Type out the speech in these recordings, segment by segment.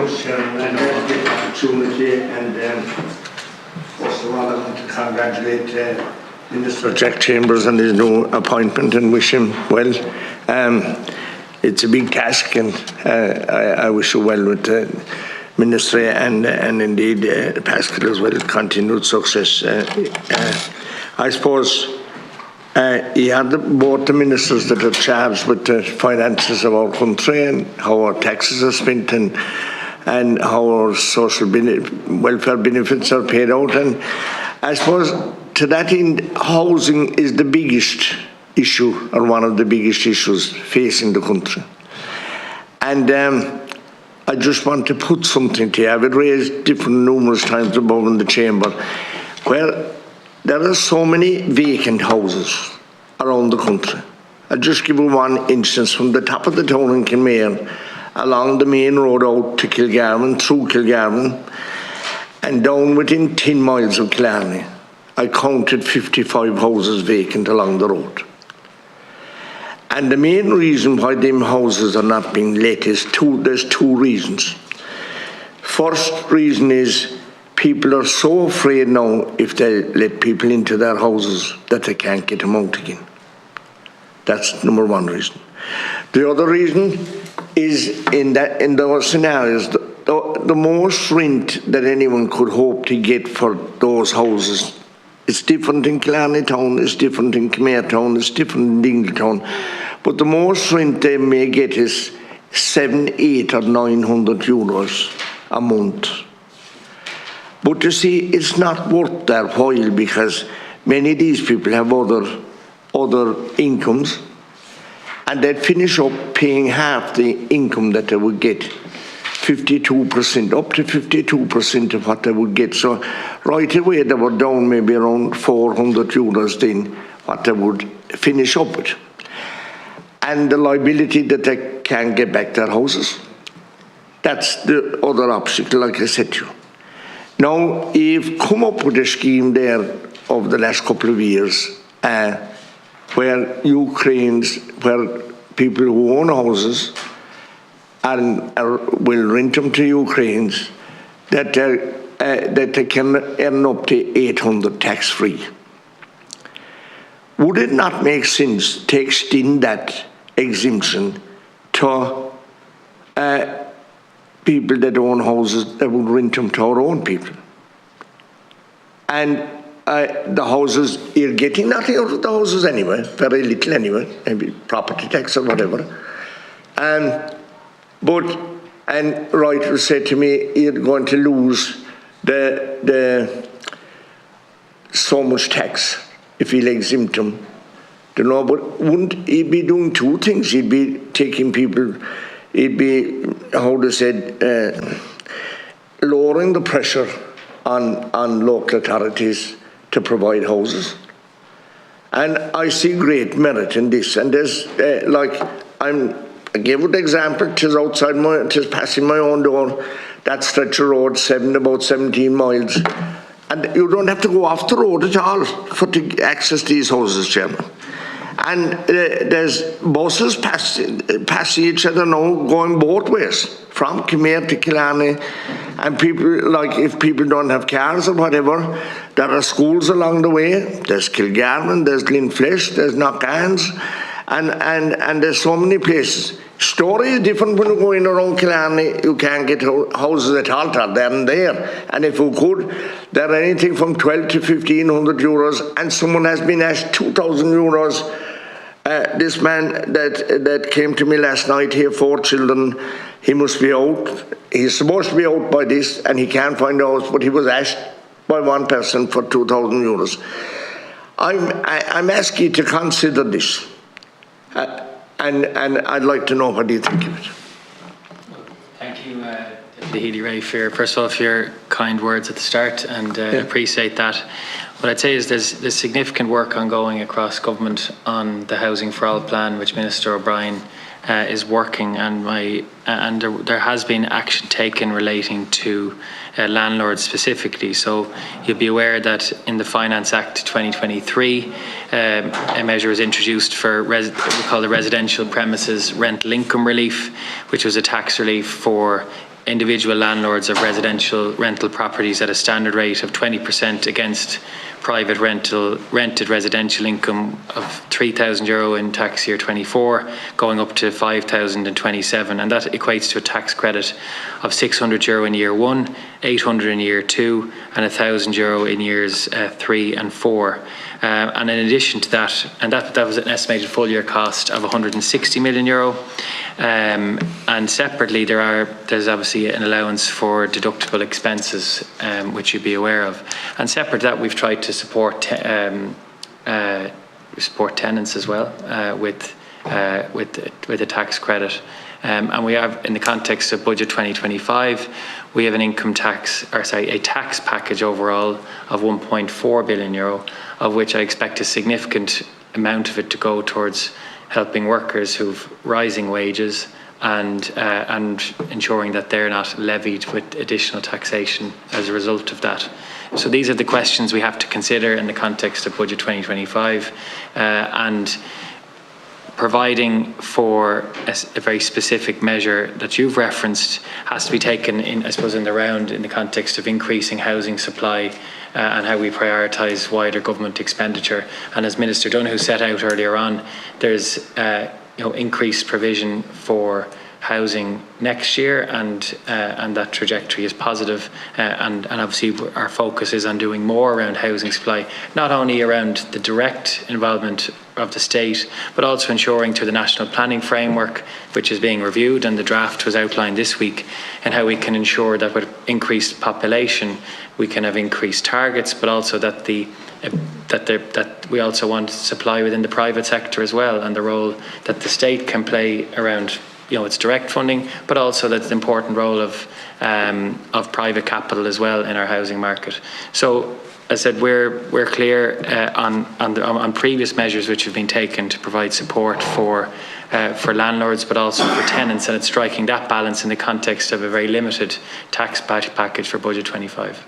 much, Chairman. I don't get the opportunity, and first of all, I want to congratulate Minister Jack Chambers on his new appointment and wish him well. It's a big task, and I wish you well with the Ministry and indeed Pascal as well. Continued success. I suppose he had both the ministers that are charged with the finances of our country and how our taxes are spent and how our social welfare benefits are paid out. And I suppose to that end, housing is the biggest issue, or one of the biggest issues facing the country. And I just want to put something to you. I've raised numerous times above in the chamber, where there are so many vacant houses around the country. I'll just give you one instance. From the top of the town in Kinmare, along the main road out to Kilgarvan, through Kilgarvan, and down within 10 miles of Killarney, I counted 55 houses vacant along the road. And the main reason why them houses are not being let is there's two reasons. First reason is people are so afraid now if they let people into their houses that they can't get them out again. That's number one reason. The other reason is in those scenarios, the most rent that anyone could hope to get for those houses, it's different in Killarney town, it's different in Kinmare town, it's different in Dingle town, but the most rent they may get is 700, 800 or 900 euros a month. But you see, it's not worth their while, because many of these people have other incomes, and they'd finish up paying half the income that they would get, 52%, up to 52% of what they would get. So right away they were down maybe around 400 euros then, what they would finish up with. And the liability that they can't get back their houses. That's the other obstacle, like I said to you. Now, you've come up with a scheme there over the last couple of years where people who own houses and will rent them to Ukrainians, that they can earn up to 800 tax-free. Would it not make sense to extend that exemption to people that own houses that would rent them to our own people? And the houses, you're getting nothing out of the houses anyway, very little anyway, maybe property tax or whatever. And Reuters said to me, you're going to lose the so much tax if he'll exempt them. But wouldn't he be doing two things? He'd be taking people, he'd be, how they said, lowering the pressure on local authorities to provide houses. And I see great merit in this. And there's, I gave you the example, tis passing my own door, that stretch of road, about 17 miles. And you don't have to go off the road at all to access these houses, Chairman. And there's buses passing each other now, going both ways, from Kinmare to Killarney. And people, like, if people don't have cars or whatever, there are schools along the way. There's Kilgarvan, there's Glenflesh, there's Knockans, and there's so many places. Story is different when you go in around Killarney. You can't get houses at all, there and there. And if you could, they're anything from 12 to 1,500 euros, and someone has been asked 2,000 euros. This man that came to me last night, he had 4 children, he must be out. He's supposed to be out by this, and he can't find a house, but he was asked by one person for 2,000 euros. I'm asking you to consider this. And I'd like to know what do you think of it. Thank you, Danny Healy-Rae, first of all, for your kind words at the start, and appreciate that. What I'd say is there's significant work ongoing across government on the Housing for All plan, which Minister O'Brien is working, and there has been action taken relating to landlords specifically. So you'll be aware that in the Finance Act 2023, a measure was introduced for what we call the residential premises rental income relief, which was a tax relief for individual landlords of residential rental properties at a standard rate of 20% against private rented residential income of €3,000 in tax year 24, going up to €5,000 in 27, and that equates to a tax credit of €600 in year 1, €800 in year 2, and €1,000 in years 3 and 4. And in addition to that, and that was an estimated full year cost of €160 million. And separately, there's obviously an allowance for deductible expenses, which you'd be aware of. And separate to that, we've tried to support tenants as well with a tax credit. And we have, in the context of Budget 2025, we have a tax package overall of €1.4 billion, of which I expect a significant amount of it to go towards helping workers who've rising wages and ensuring that they're not levied with additional taxation as a result of that. So these are the questions we have to consider in the context of Budget 2025, and providing for a very specific measure that you've referenced has to be taken in, I suppose, in the round in the context of increasing housing supply and how we prioritise wider government expenditure. And as Minister Donoghue set out earlier on, there's increased provision for housing next year, and that trajectory is positive. And obviously our focus is on doing more around housing supply, not only around the direct involvement of the state, but also ensuring through the National Planning Framework, which is being reviewed, and the draft was outlined this week, and how we can ensure that with increased population we can have increased targets, but also that we also want supply within the private sector as well, and the role that the state can play around its direct funding, but also that's the important role of private capital as well in our housing market. So, as I said, we're clear on previous measures which have been taken to provide support for landlords, but also for tenants, and it's striking that balance in the context of a very limited tax package for Budget 25.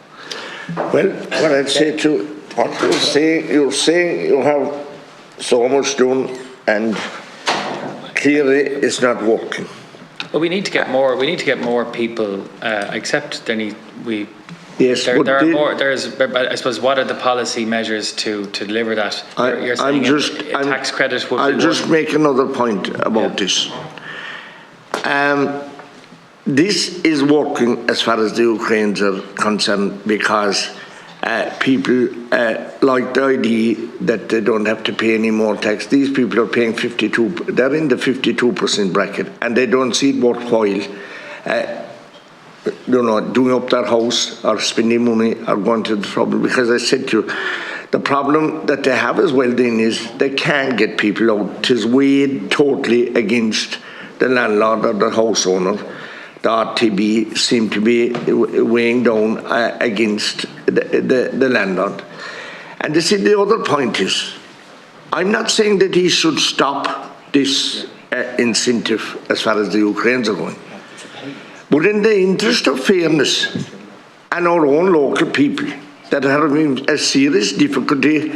Well, what I'd say to what you're saying you have so much done, and clearly it's not working. Well, we need to get more. We need to get more people. Except Yes, there are more. I suppose, what are the policy measures to deliver that? You're saying a tax credit would be I'll just make another point about this. This is working as far as the Ukrainians are concerned, because people like the idea that they don't have to pay any more tax. These people are paying 52%. They're in the 52% bracket, and they don't see it worthwhile doing up their house or spending money or going to the trouble. Because I said to you, the problem that they have as well then is they can't get people out. It is weighed totally against the landlord or the house owner. The RTB seem to be weighing down against the landlord. And you see, the other point is, I'm not saying that he should stop this incentive as far as the Ukrainians are going. But in the interest of fairness and our own local people that are having a serious difficulty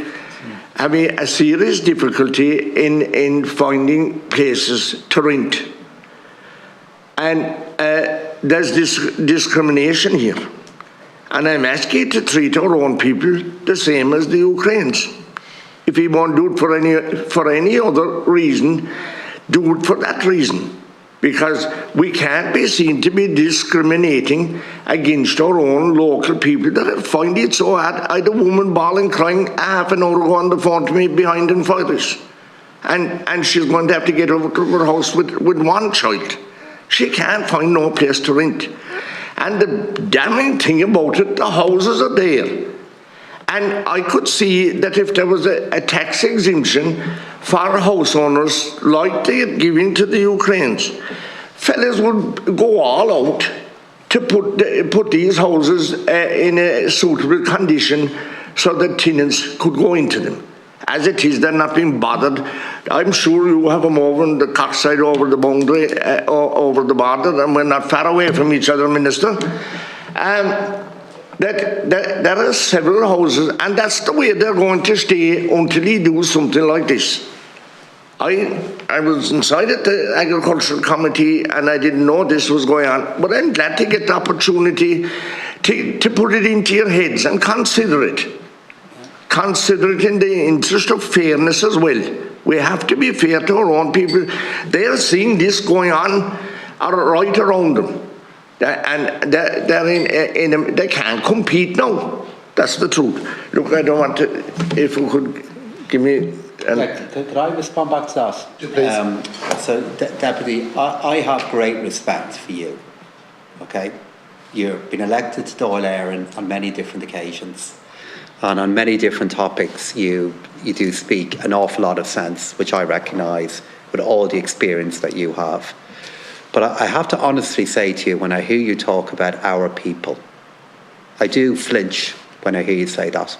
in finding places to rent. And there's this discrimination here. And I'm asking you to treat our own people the same as the Ukrainians. If we won't do it for any other reason, do it for that reason. Because we can't be seen to be discriminating against our own local people that find it so hard. I had a woman bawling, crying half an hour ago on the phone to me behind in Fires. And she's going to have to get over to her house with one child. She can't find no place to rent. And the damning thing about it, the houses are there. And I could see that if there was a tax exemption for house owners like they're giving to the Ukrainians, fellas would go all out to put these houses in a suitable condition so that tenants could go into them. As it is, they're not being bothered. I'm sure you have them over on the cock side, over the boundary, over the border, and we're not far away from each other, Minister. That there are several houses, and that's the way they're going to stay until he do something like this. I was inside at the Agricultural Committee and I didn't know this was going on, but I'm glad to get the opportunity to put it into your heads and consider it. Consider it in the interest of fairness as well. We have to be fair to our own people. They're seeing this going on right around them. And they can't compete now. That's the truth. Look, I don't want to, if you could give me... Could I respond back to that? Please. So, Deputy, I have great respect for you, okay? You've been elected to Dáil Éireann on many different occasions, and on many different topics you do speak an awful lot of sense, which I recognise with all the experience that you have. But I have to honestly say to you, when I hear you talk about our people, I do flinch when I hear you say that.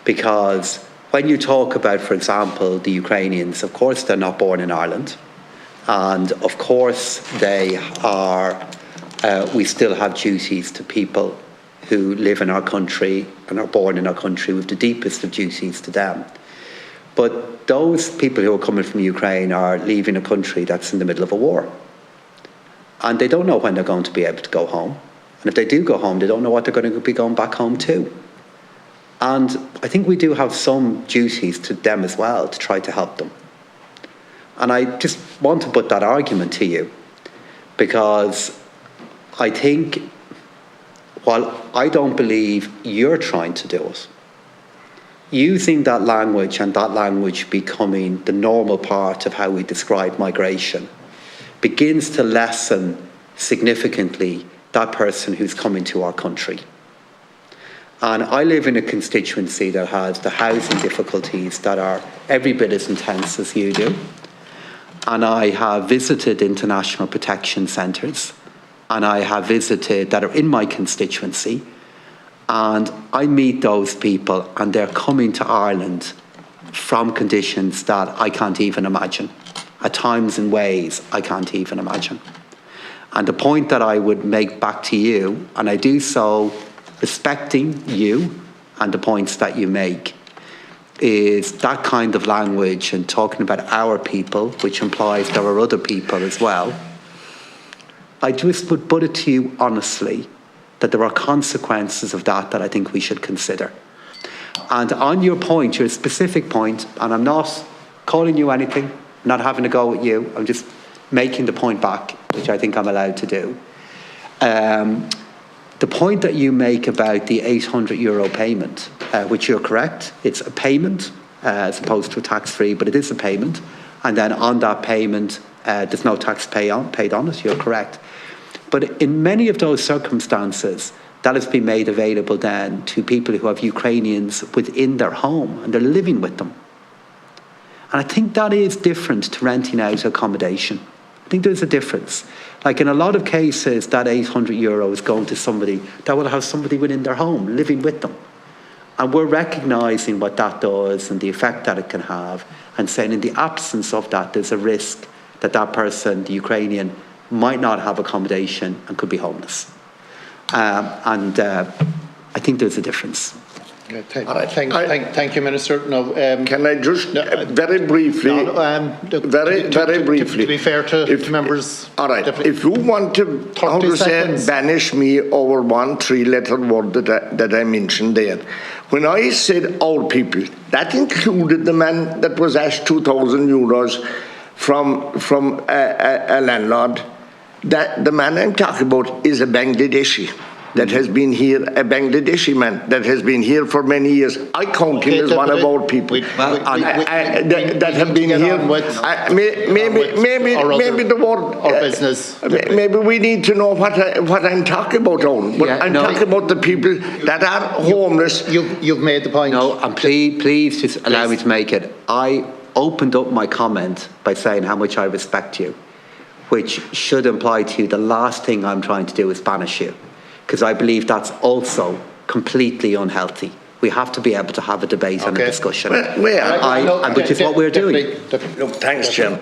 Because when you talk about, for example, the Ukrainians, of course they're not born in Ireland. And of course they are, we still have duties to people who live in our country and are born in our country, with the deepest of duties to them. But those people who are coming from Ukraine are leaving a country that's in the middle of a war. And they don't know when they're going to be able to go home. And if they do go home, they don't know what they're going to be going back home to. And I think we do have some duties to them as well to try to help them. And I just want to put that argument to you, because I think, while I don't believe you're trying to do it, using that language and that language becoming the normal part of how we describe migration begins to lessen significantly that person who's coming to our country. And I live in a constituency that has the housing difficulties that are every bit as intense as you do. And I have visited international protection centres, and I have visited that are in my constituency, and I meet those people and they're coming to Ireland from conditions that I can't even imagine, at times in ways I can't even imagine. And the point that I would make back to you, and I do so respecting you and the points that you make, is that kind of language and talking about our people, which implies there are other people as well. I just would put it to you honestly that there are consequences of that I think we should consider. And on your point, your specific point, and I'm not calling you anything, not having a go at you, I'm just making the point back, which I think I'm allowed to do. The point that you make about the €800 payment, which you're correct, it's a payment as opposed to a tax-free, but it is a payment. And then on that payment, there's no tax paid on it, you're correct. But in many of those circumstances, that has been made available then to people who have Ukrainians within their home and they're living with them. And I think that is different to renting out accommodation. I think there's a difference. Like in a lot of cases, that €800 is going to somebody that will have somebody within their home living with them. And we're recognising what that does and the effect that it can have, and saying in the absence of that, there's a risk that that person, the Ukrainian, might not have accommodation and could be homeless. I think there's a difference. Thank you, Minister. No, can I just very briefly? Very briefly. To be fair to members. All right. If you want to, how to say, banish me over one three-letter word that I mentioned there, when I said our people, that included the man that was asked €2,000 from a landlord. That the man I'm talking about is a Bangladeshi. That has been here, a Bangladeshi man that has been here for many years. I count him as one of our people that have been here. Maybe the word or business. Maybe we need to know what I'm talking about. I'm talking about the people that are homeless. You've made the point. No, and please just allow me to make it. I opened up my comment by saying how much I respect you, which should imply to you the last thing I'm trying to do is banish you, because I believe that's also completely unhealthy. We have to be able to have a debate and a discussion, which is what we're doing. Look, thanks, Jim.